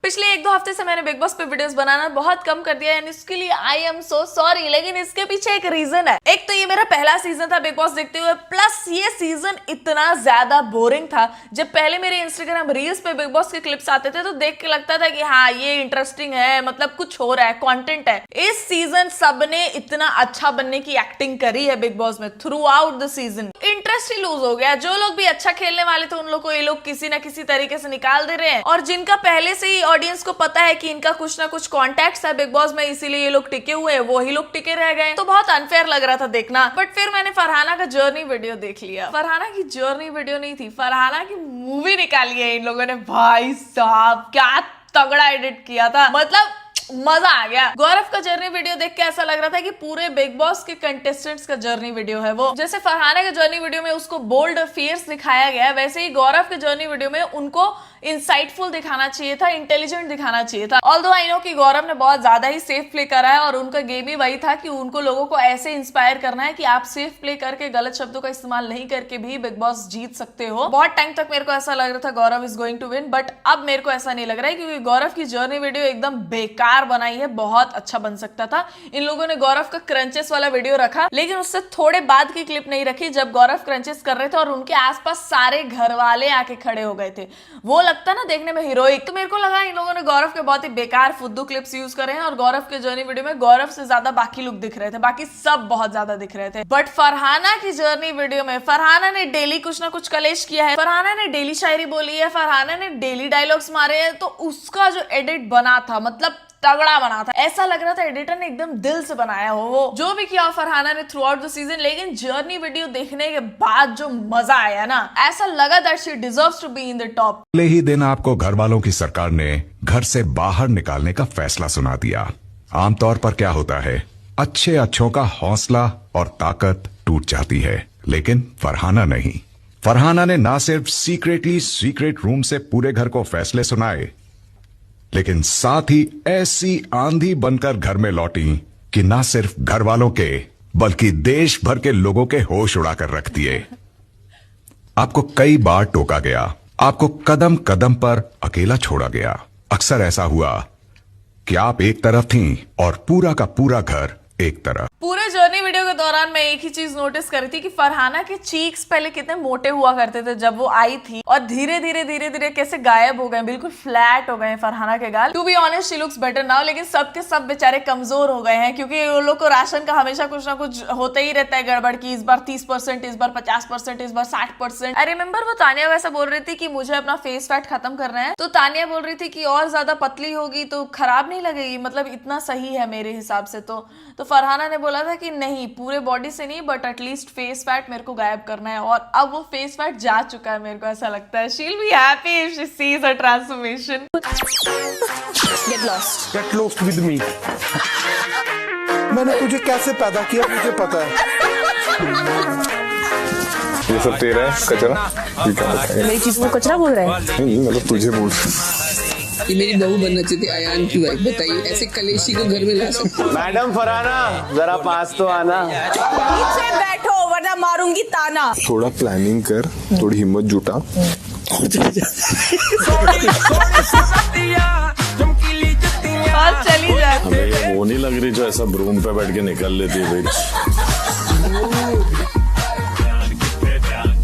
पिछले 1-2 हफ्ते से मैंने बिग बॉस पे वीडियोस बनाना बहुत कम कर दिया है, इसके लिए आई एम सो सॉरी। लेकिन इसके पीछे एक रीजन है। एक तो ये मेरा पहला सीजन था बिग बॉस देखते हुए, प्लस ये सीजन इतना ज्यादा बोरिंग था। जब पहले मेरे इंस्टाग्राम रील्स पे बिग बॉस के क्लिप्स आते थे तो देख के लगता था कि हाँ ये इंटरेस्टिंग है, मतलब कुछ हो रहा है, कंटेंट है। इस सीजन सबने इतना अच्छा बनने की एक्टिंग करी है बिग बॉस में throughout the season, interest ही लूज हो गया। जो लोग भी अच्छा खेलने वाले थे उन लोग को ये लोग किसी ना किसी तरीके से निकाल दे रहे हैं, और जिनका पहले से ही ऑडियंस को पता है कि इनका कुछ ना कुछ कॉन्टैक्ट्स है बिग बॉस में, इसीलिए ये लोग टिके हुए हैं, वो ही लोग टिके रह गए। तो बहुत अनफेयर लग रहा था देखना। बट फिर मैंने फरहाना का जर्नी वीडियो देख लिया। फरहाना की जर्नी वीडियो नहीं थी, फरहाना की मूवी निकाली है इन लोगों ने। भाई साहब क्या तगड़ा एडिट किया था, मतलब मजा आ गया। गौरव का जर्नी वीडियो देख के ऐसा लग रहा था कि पूरे बिग बॉस के कंटेस्टेंट्स का जर्नी वीडियो है वो। जैसे फरहाना के जर्नी वीडियो में उसको बोल्ड और फियर्स दिखाया गया, वैसे ही गौरव के जर्नी वीडियो में उनको इंसाइटफुल दिखाना चाहिए था, इंटेलिजेंट दिखाना चाहिए था। ऑल्दो आई नो कि गौरव ने बहुत ज्यादा ही सेफ प्ले करा है और उनका गेम ही वही था कि उनको लोगों को ऐसे इंस्पायर करना है कि आप सेफ प्ले करके गलत शब्दों का इस्तेमाल नहीं करके भी बिग बॉस जीत सकते हो। बहुत टाइम तक मेरे को ऐसा लग रहा था Gaurav is going to win, but अब मेरे को ऐसा नहीं लग रहा है, क्योंकि गौरव की जर्नी वीडियो एकदम बेकार बनाई है। बहुत अच्छा बन सकता था। इन लोगों ने गौरव का क्रंचेस वाला वीडियो रखा, लेकिन उससे थोड़े बाद की क्लिप नहीं रखी जब गौरव क्रंचेस कर रहे थे और उनके आसपास सारे घर वाले आके खड़े हो गए थे। वो लगता ना देखने में हीरोइक। तो मेरे को लगा इन लोगों ने गौरव के बहुत ही बेकार फुद्दू क्लिप्स यूज करे हैं और गौरव के जर्नी वीडियो में गौरव से ज्यादा बाकी लोग दिख रहे थे, बाकी सब बहुत ज्यादा दिख रहे थे। बट फरहाना की जर्नी वीडियो में फरहाना ने डेली कुछ ना कुछ कलेश किया है, फरहाना ने डेली शायरी बोली है, फरहाना ने डेली डायलॉग्स मारे हैं। तो उसका जो एडिट बना था, मतलब तगड़ा बना था। ऐसा लग रहा था एडिटर ने एकदम दिल से बनाया हो वो। जो भी किया फरहाना ने थ्रू आउट द सीजन, लेकिन जर्नी वीडियो देखने के बाद जो मजा आया ना, ऐसा लगा that she deserves to be in the top. पहले ही दिन आपको घर वालों की सरकार ने घर से बाहर निकालने का फैसला सुना दिया। आमतौर पर क्या होता है, अच्छों का हौसला और ताकत टूट जाती है, लेकिन फरहाना नहीं। फरहाना ने ना सिर्फ सीक्रेट रूम से पूरे घर को फैसले सुनाए, लेकिन साथ ही ऐसी आंधी बनकर घर में लौटी कि ना सिर्फ घर वालों के बल्कि देश भर के लोगों के होश उड़ाकर रख दिए। आपको कई बार टोका गया, आपको कदम कदम पर अकेला छोड़ा गया। अक्सर ऐसा हुआ कि आप एक तरफ थीं और पूरा का पूरा घर एक तरफ। पूरे जर्नी वीडियो के दौरान मैं एक ही चीज नोटिस करी थी कि फरहाना के चीक्स पहले कितने मोटे हुआ करते थे जब वो आई थी, और धीरे धीरे कैसे गायब हो गए, बिल्कुल फ्लैट हो गए फरहाना के गाल। To be honest she looks better now, लेकिन सब के सब बेचारे कमजोर हो गए हैं, क्योंकि उन लोग को राशन का हमेशा कुछ ना कुछ होता ही रहता है गड़बड़ की। इस बार 30%, इस बार 50%, इस बार 60%। आई रिमेंबर वो तानिया वैसा बोल रही थी कि मुझे अपना फेस फैट खत्म करना है, तो तानिया बोल रही थी कि और ज्यादा पतली होगी तो खराब नहीं लगेगी, मतलब इतना सही है मेरे हिसाब से। तो फरहाना ने बोला था कि नहीं, पूरे बॉडी से नहीं बट एटलीस्ट फेस फैट मेरे को गायब करना है, और अब वो फेस फैट जा चुका है। मेरे को ऐसा लगता है she will be happy if she sees a transformation. Get lost with me. मैंने तुझे कैसे पैदा किया मुझे पता है। ये सब तेरा है कचरा? मेरी चीज को कचरा बोल रहा है? नहीं, मतलब तुझे बोल। ये मेरी बहू बनना चाहिए थी, अयान की वाइफ। बताइए ऐसे कलेशी को घर में ला सकते? मैडम फरहाना जरा पास तो आना। पीछे बैठो वरना मारूंगी ताना। थोड़ा प्लानिंग कर, थोड़ी हिम्मत जुटा। और चली जा। हमें ये वो नहीं लग रही जो ऐसा ब्रूम पे बैठ के निकल लेती है भाई।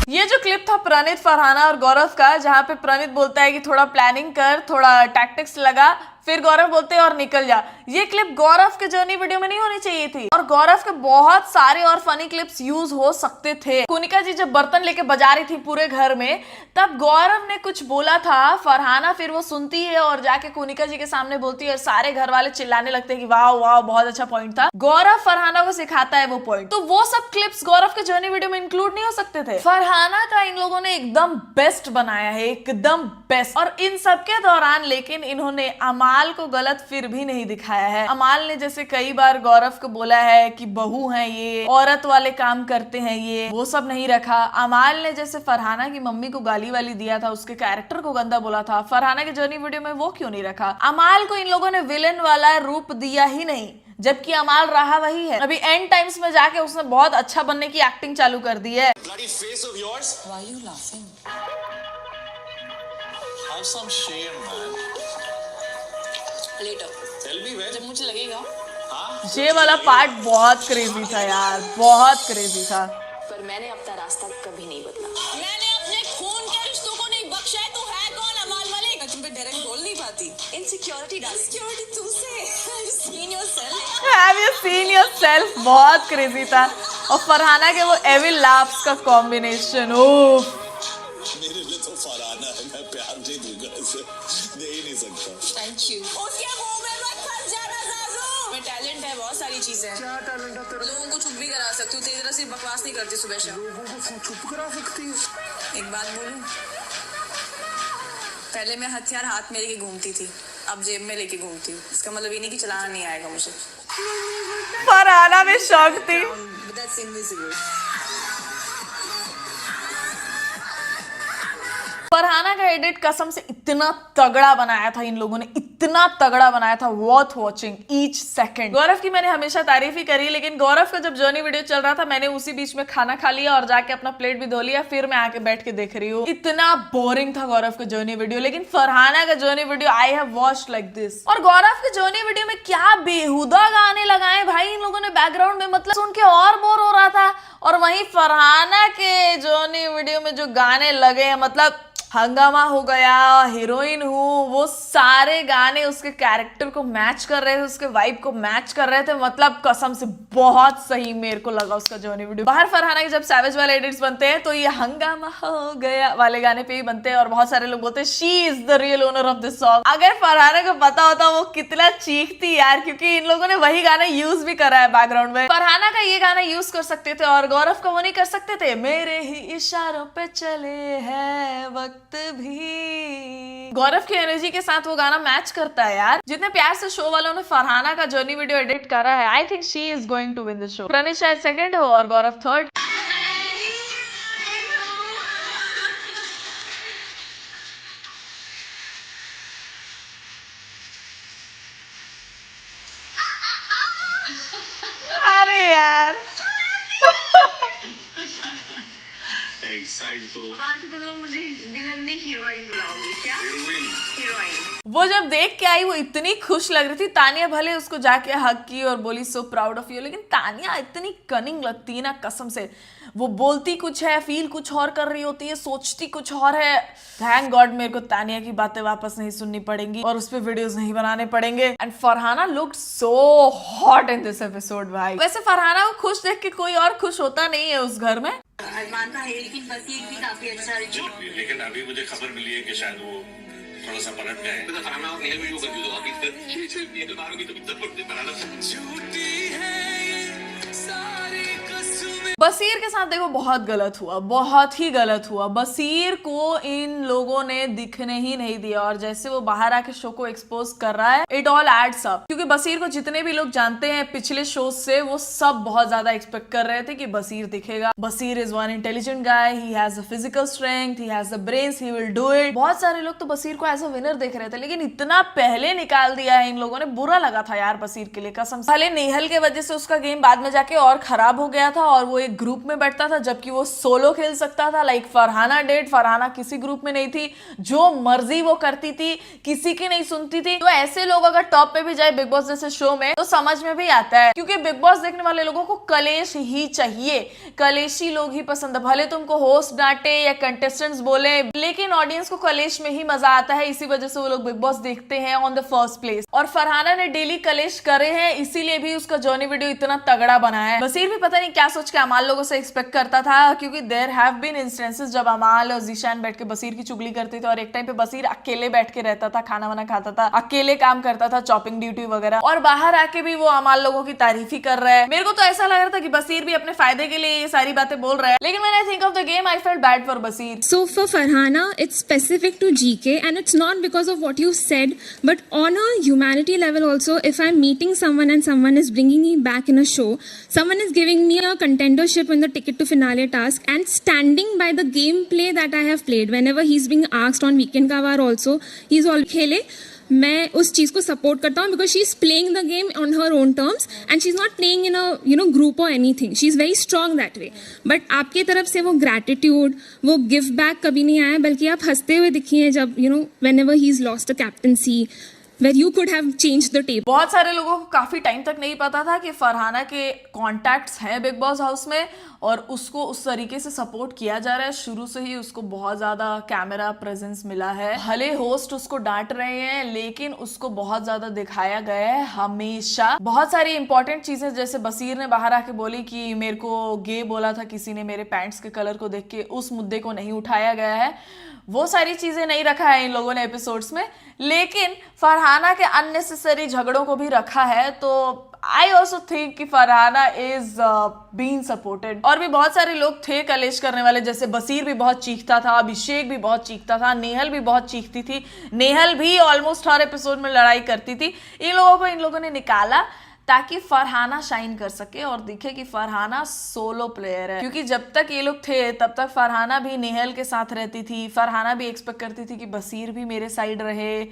ये जो क्लिप था प्रणीत, फरहाना और गौरव का, जहां पे प्रणीत बोलता है कि थोड़ा प्लानिंग कर, थोड़ा टैक्टिक्स लगा, फिर गौरव बोलते हैं और निकल जा। ये क्लिप गौरव के जर्नी वीडियो में नहीं होनी चाहिए थी, और गौरव के बहुत सारे और फनी क्लिप्स यूज हो सकते थे। कुनिका जी जब बर्तन लेके बजा रही थी पूरे घर में, तब गौरव ने कुछ बोला था, फरहाना फिर वो सुनती है और जाके कुनिका जी के सामने बोलती है और सारे घर वाले चिल्लाने लगते हैं कि वाह वाह बहुत अच्छा पॉइंट था। गौरव फरहाना को सिखाता है वो पॉइंट, तो वो सब क्लिप्स गौरव के जर्नी वीडियो में इंक्लूड नहीं हो सकते थे। फरहाना का इन लोगों ने एकदम बेस्ट बनाया है, एकदम बेस्ट। और इन सब के दौरान लेकिन इन्होंने अमाल को गलत फिर भी नहीं दिखाया है। अमाल ने जैसे कई बार गौरव को बोला है कि बहू है ये, औरत वाले काम करते हैं ये, वो सब नहीं रखा। अमाल ने जैसे फरहाना की मम्मी को गाली वाली दिया था, उसके कैरेक्टर को गंदा बोला था, फरहाना के जर्नी वीडियो में वो क्यों नहीं रखा? अमाल को इन लोगों ने विलेन वाला रूप दिया ही नहीं, जबकि अमाल रहा वही है। अभी एंड टाइम्स में जाके उसने बहुत अच्छा बनने की एक्टिंग चालू कर दी है। Bloody face of yours. Why are you laughing? Have some shame, man. Later जब मुझे लगेगा। ये वाला पार्ट बहुत क्रेजी था यार, बहुत क्रेजी था। पर मैंने अपना रास्ता कभी नहीं बदला। मैंने अपने खून के रिश्तों को नहीं बख्शा है। तू है कौन अमाल मलिक? मैं तुम पे डायरेक्ट बोल नहीं पाती। इनसिक्योरिटी तू से। Have you seen yourself? Have you seen yourself? बहुत क्रेजी था। और फरहाना के वो एविल लाफ्स का कॉम्बिनेशन, ओह मेरे लिए तो फरहाना है, मैं प्यार नहीं दूंगा इसे, दे ही नहीं सकता। Thank you. उसके मुंह में मत फंस जाना ज़ाज़ू। मैं टैलेंट है, बहुत सारी चीजें हैं। क्या टैलेंट है तेरा? लोगों को चुप भी करा सकती हूँ। तेरी तरह सिर्फ बकवास नहीं करती सुबह शाम। लोगों को चुप करा सकती है। एक बात बोलूं, पहले मैं हथियार हाथ में लेके घूमती थी, अब जेब में लेके घूमती हूँ। इसका मतलब ये नहीं कि चलाना नहीं आएगा मुझे। फरहाना में शौक थी। But that's invisible. फरहाना का एडिट कसम से इतना तगड़ा बनाया था इन लोगों ने, इतना तगड़ा बनाया था, वर्थ वॉचिंग ईच सेकंड। गौरव की मैंने हमेशा तारीफ ही करी, लेकिन गौरव का जब जर्नी वीडियो चल रहा था मैंने उसी बीच में खाना खा लिया और जाके अपना प्लेट भी धो लिया, फिर मैं आके बैठ के देख रही हूँ। इतना बोरिंग था गौरव का जर्नी वीडियो, लेकिन फरहाना का journey video I have watched like this. और गौरव के जर्नी वीडियो में क्या बेहुदा गाने लगाए भाई इन लोगों ने बैकग्राउंड में, मतलब सुन के और बोर हो रहा था। और वहीं फरहाना के जर्नी वीडियो में जो गाने लगे, मतलब हंगामा हो गया, हीरोइन हूँ, वो सारे गाने उसके कैरेक्टर को मैच कर रहे थे, उसके वाइब को मैच कर रहे थे। मतलब कसम से बहुत सही मेरे को लगा उसका जर्नी वीडियो। बाहर फरहाना के जब सैवेज वाले एडिट्स बनते हैं तो ये हंगामा हो गया वाले गाने पे ही बनते हैं और बहुत सारे लोग बोलते हैं she is the real owner of this song. अगर फरहाना को पता होता वो कितना चीखती यार, क्योंकि इन लोगों ने वही गाना यूज भी करा है बैकग्राउंड में। फरहाना का ये गाना यूज कर सकते थे और गौरव का वो नहीं कर सकते थे। मेरे ही इशारों पे चले है वक्त भी। गौरव की एनर्जी के साथ वो गाना मैच करता है यार। जितने प्यार से शो वालों ने फरहाना का जर्नी वीडियो एडिट करा है, I think she is going to win this show. Praneet शायद सेकंड हो और गौरव थर्ड। अरे यार वो जब देख के आई वो इतनी खुश लग रही थी। तानिया भले उसको जाके हग की और बोली सो प्राउड ऑफ यू, लेकिन तानिया इतनी कनिंग लगती है ना कसम से। वो बोलती कुछ है, फील कुछ और कर रही होती है, सोचती कुछ और है। थैंक गॉड मेरे को तानिया की बातें वापस नहीं सुननी पड़ेंगी और उस पर वीडियोस नहीं बनाने पड़ेंगे। And Farhana looked so hot in this episode भाई। वैसे फरहाना को खुश देख के कोई और खुश होता नहीं है उस घर में। अरमान का है, लेकिन बसीर भी काफी अच्छा है। लेकिन अभी मुझे खबर मिली है कि शायद वो थोड़ा सा पलट गए हैं। फरहाना और नेहल वीडियो कर दी तो अभी नेहल मारूंगी तो इतना पलट दे फरहाना। झूठी है सारी कसमें। बसीर के साथ देखो बहुत गलत हुआ, बहुत ही गलत हुआ। बसीर को इन लोगों ने दिखने ही नहीं दिया और जैसे वो बाहर आके शो को एक्सपोज कर रहा है, इट ऑल एड्स अप। क्योंकि बसीर को जितने भी लोग जानते हैं पिछले शो से, वो सब बहुत ज्यादा एक्सपेक्ट कर रहे थे कि बसीर दिखेगा। Baseer is one intelligent guy, he has the physical strength, he has the brains, he will do it. बहुत सारे लोग तो बसीर को एज अ विनर देख रहे थे, लेकिन इतना पहले निकाल दिया है इन लोगों ने, बुरा लगा था यार बसीर के लिए कसम से। भले नेहल के वजह से उसका गेम बाद में जाके और खराब हो गया था और वो एक ग्रुप में बैठता था जबकि वो सोलो खेल सकता था, लाइक फरहाना डेड। फरहाना किसी ग्रुप में नहीं थी, जो मर्जी वो करती थी, किसी की नहीं सुनती थी। तो ऐसे लोग अगर टॉप पे भी जाए बिग बॉस जैसे शो में तो समझ में भी आता है, क्योंकि बिग बॉस देखने वाले लोगों को कलेश ही चाहिए, कलेशी लोग ही पसंद है। भले तुमको होस्ट डांटे या कंटेस्टेंट्स बोले, लेकिन ऑडियंस को कलेश में ही मजा आता है, इसी वजह से वो लोग बिग बॉस देखते हैं ऑन द फर्स्ट प्लेस। और फरहाना ने डेली कलेश करे हैं, इसीलिए भी उसका जर्नी वीडियो इतना तगड़ा बना है। बसीर भी पता नहीं क्या सोच के अमाल लोगों से एक्सपेक्ट करता था, क्योंकि देयर हैव बीन इंस्टेंसेस जब अमाल और जीशान बैठ के बसीर की चुगली करते थे और एक टाइम पे बसीर अकेले बैठ के रहता था, खाना वाना खाता था, अकेले काम करता था, चॉपिंग ड्यूटी वगैरह, और बाहर आके भी वो अमाल लोगों की तारीफ ही कर रहा है। मेरे को तो ऐसा लग रहा था कि बसीर भी अपने फायदे के लिए ये सारी बातें बोल रहा है, लेकिन when I think of the game I felt bad for Baseer. So for Farhana, it's specific to GK and it's not because of what you said, but on a humanity level also, if I'm meeting someone and someone is bringing me back in a show, someone is giving me a contendership in the ticket to finale task and standing by the gameplay that I have played, whenever he's being asked on Weekend का बार also, he's all खेले, मैं उस चीज़ को support करता हूँ because she is playing the game on her own terms and she is not playing in a group और anything, she is very strong that way. But आपकी तरफ से वो ग्रैटिट्यूड, वो गिव बैक कभी नहीं आया, बल्कि आप हंसते हुए दिखी हैं जब whenever he is lost a captaincy, where you could have changed the tape. बहुत सारे लोगों को काफी टाइम तक नहीं पता था कि फरहाना के कॉन्टैक्ट्स हैं बिग बॉस हाउस में और उसको उस तरीके से सपोर्ट किया जा रहा है। शुरू से ही उसको बहुत ज्यादा कैमरा प्रेजेंस मिला है। भले होस्ट उसको डांट रहे हैं लेकिन उसको बहुत ज्यादा दिखाया गया है हमेशा। बहुत सारी इंपॉर्टेंट चीजें जैसे बसीर ने बाहर आके बोली कि मेरे को गे बोला था किसी ने मेरे पैंट्स के कलर को देख के, उस मुद्दे को नहीं उठाया गया है। वो सारी चीजें नहीं रखा है इन लोगों ने एपिसोड्स में, लेकिन फरहाना के अननेसेसरी झगड़ों को भी रखा है। तो आई ऑल्सो थिंक कि फरहाना इज बीइंग सपोर्टेड। और भी बहुत सारे लोग थे कलेश करने वाले, जैसे बसीर भी बहुत चीखता था, अभिषेक भी बहुत चीखता था, नेहल भी बहुत चीखती थी। नेहल भी ऑलमोस्ट हर एपिसोड में लड़ाई करती थी। इन लोगों ने निकाला ताकि फरहाना शाइन कर सके और दिखे कि फरहाना सोलो प्लेयर है। क्योंकि जब तक ये लोग थे तब तक फरहाना भी नेहल के साथ रहती थी। फरहाना भी एक्सपेक्ट करती थी कि बसीर भी मेरे साइड रहे।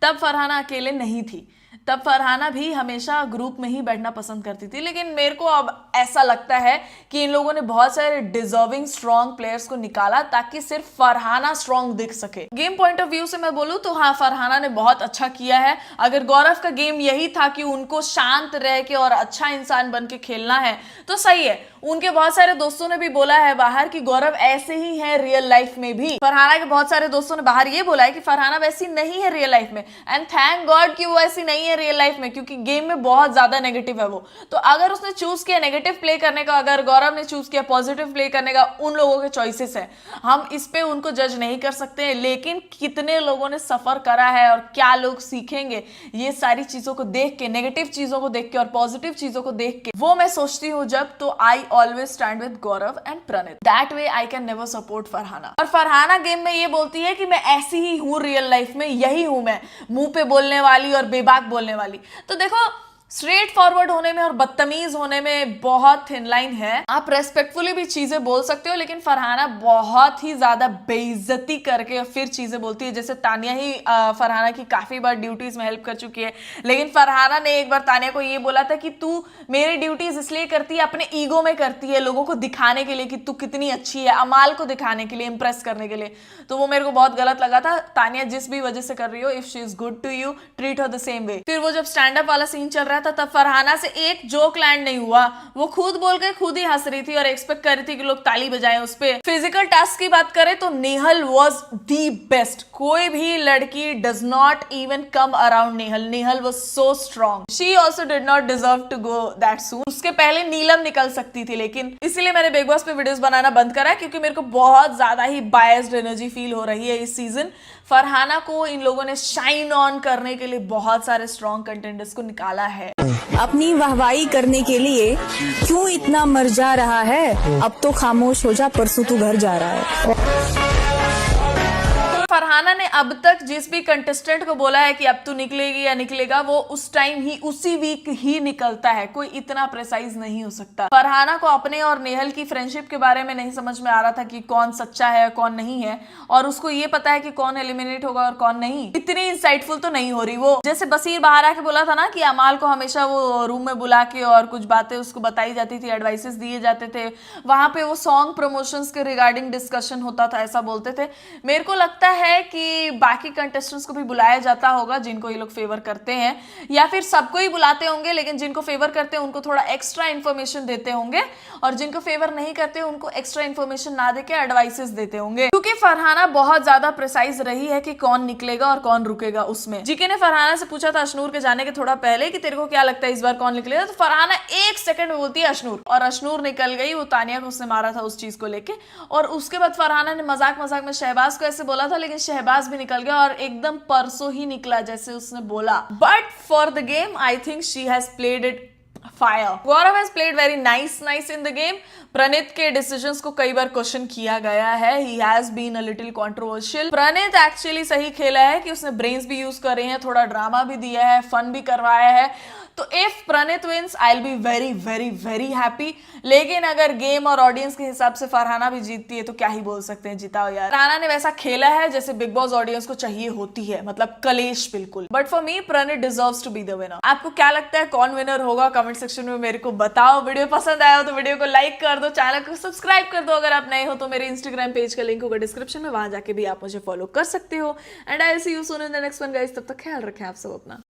तब फरहाना अकेले नहीं थी, तब फरहाना भी हमेशा ग्रुप में ही बैठना पसंद करती थी। लेकिन मेरे को अब ऐसा लगता है कि इन लोगों ने बहुत सारे डिजर्विंग स्ट्रॉन्ग प्लेयर्स को निकाला ताकि सिर्फ फरहाना स्ट्रॉन्ग दिख सके। गेम पॉइंट ऑफ व्यू से मैं बोलूं तो हाँ, फरहाना ने बहुत अच्छा किया है। अगर गौरव का गेम यही था कि उनको शांत रह के और अच्छा इंसान बन के खेलना है तो सही है। उनके बहुत सारे दोस्तों ने भी बोला है बाहर कि गौरव ऐसे ही है रियल लाइफ में भी। फरहाना के बहुत सारे दोस्तों ने बाहर ये बोला है कि फरहाना वैसी नहीं है रियल लाइफ में, एंड थैंक गॉड कि वो ऐसी नहीं है रियल लाइफ में, क्योंकि गेम में बहुत ज्यादा नेगेटिव है वो। तो अगर उसने चूज किया नेगेटिव प्ले करने का, अगर गौरव ने चूज किया पॉजिटिव प्ले करने का, उन लोगों के चॉइसेस है, हम इस पे उनको जज नहीं कर सकते हैं। लेकिन कितने लोगों ने सफर करा है और क्या लोग सीखेंगे ये सारी चीजों को देख के, नेगेटिव चीजों को देख के और पॉजिटिव चीजों को देख के, वो मैं सोचती हूँ जब, तो I always stand with Gaurav and Pranit. That way I can never support Farhana. और फरहाना गेम में ये बोलती है कि मैं ऐसी ही हूँ रियल लाइफ में, यही हूं मैं, मुंह पे बोलने वाली और बेबाक बोलने वाली। तो देखो, स्ट्रेट फॉरवर्ड होने में और बदतमीज होने में बहुत थिन लाइन है। आप रेस्पेक्टफुली भी चीजें बोल सकते हो, लेकिन फरहाना बहुत ही ज्यादा बेइज्जती करके फिर चीजें बोलती है। जैसे तानिया ही फरहाना की काफी बार ड्यूटीज में हेल्प कर चुकी है, लेकिन फरहाना ने एक बार तानिया को ये बोला था कि तू मेरी ड्यूटीज इसलिए करती है, अपने ईगो में करती है, लोगों को दिखाने के लिए कि तू कितनी अच्छी है, अमाल को दिखाने के लिए, इंप्रेस करने के लिए। तो वो मेरे को बहुत गलत लगा था। तानिया जिस भी वजह से कर रही हो, if she is good to you, treat her the same way. फिर वो जब स्टैंड अप वाला सीन चल रहा था तब फरहाना से एक जोक लैंड नहीं हुआ। वो खुद बोल के खुद ही हंस रही थी और एक्सपेक्ट कर रही थी कि लोग ताली बजाएं उस पे। फिजिकल टास्क की बात करें तो नेहल वाज दी बेस्ट। कोई भी लड़की does not even come around Nehal. Nehal was so strong. She also did not deserve to go that soon. उसके पहले नीलम निकल सकती थी, लेकिन इसीलिए मैंने बिग बॉस पे वीडियोस बनाना बंद करा, क्योंकि मेरे को बहुत ज्यादा ही बायस्ड एनर्जी फील हो रही है इस सीजन। फरहाना को इन लोगों ने शाइन ऑन करने के लिए बहुत सारे स्ट्रॉन्ग कंटेंडर्स को निकाला है। अपनी वाहवाही करने के लिए क्यों इतना मर जा रहा है? अब तो खामोश हो जा, परसों तू घर जा रहा है। फरहाना ने अब तक जिस भी कंटेस्टेंट को बोला है कि अब तू निकलेगी या निकलेगा, वो उस टाइम ही, उसी वीक ही निकलता है। कोई इतना प्रिसाइज नहीं हो सकता। फरहाना को अपने और नेहल की फ्रेंडशिप के बारे में नहीं समझ में आ रहा था कि कौन सच्चा है कौन नहीं है, और उसको ये पता है कि कौन एलिमिनेट होगा और कौन नहीं। इतनी इंसाइटफुल तो नहीं हो रही वो। जैसे बसीर बाहर आके बोला था ना कि अमाल को हमेशा वो रूम में बुला के और कुछ बातें उसको बताई जाती थी, एडवाइसेस दिए जाते थे, वहां पे वो सॉन्ग प्रमोशंस के रिगार्डिंग डिस्कशन होता था, ऐसा बोलते थे। मेरे को लगता है कि बाकी कंटेस्टेंट्स को भी बुलाया जाता होगा जिनको ये लोग फेवर करते हैं, या फिर सबको ही बुलाते होंगे, लेकिन जिनको फेवर करते हैं उनको थोड़ा एक्स्ट्रा इन्फॉर्मेशन देते होंगे, और जिनको फेवर नहीं करते उनको एक्स्ट्रा इन्फॉर्मेशन ना देके एडवाइसेस देते होंगे। क्योंकि फरहाना बहुत ज्यादा प्रिसाइज रही है कि कौन निकलेगा और कौन रुकेगा उसमें। जीके ने फरहाना से पूछा था अशनूर के जाने के थोड़ा पहले कि तेरे को क्या लगता है इस बार कौन निकलेगा, तो फरहाना 1 सेकंड में बोलती है अशनूर, और अशनूर निकल गई। वो तानिया को उसने मारा था उस चीज को लेके, और उसके बाद फरहाना ने मजाक मजाक में शहबाज को ऐसे बोला था, लेकिन शहबाज भी निकल गया और एकदम परसों ही निकला जैसे उसने बोला। But for the game I think she has played it fire. Gaurav has played very nice in the game. Pranit के डिसीजंस को कई बार क्वेश्चन किया गया है। He has been a little controversial. Pranit actually सही खेला है कि उसने ब्रेन्स भी यूज करे हैं, थोड़ा ड्रामा भी दिया है, फन भी करवाया है। तो if Praneet wins I will be very very very happy. लेकिन अगर गेम और ऑडियंस के हिसाब से फरहाना भी जीतती है तो क्या ही बोल सकते हैं, जिताओ यार। फरहाना ने वैसा खेला है जैसे बिग बॉस ऑडियंस को चाहिए होती है, मतलब कलेश बिल्कुल। But for me Praneet deserves to be the winner. आपको क्या लगता है कौन विनर होगा? कमेंट सेक्शन में मेरे को बताओ। वीडियो पसंद आया हो तो वीडियो को लाइक कर दो, चैनल को सब्सक्राइब कर दो। अगर आप नए हो तो मेरे इंस्टाग्राम पेज का लिंक होगा डिस्क्रिप्शन में, वहां जाके भी आप मुझे फॉलो कर सकते हो। And I will see you soon in the next one guys. तब तक ख्याल रखें आप सब अपना।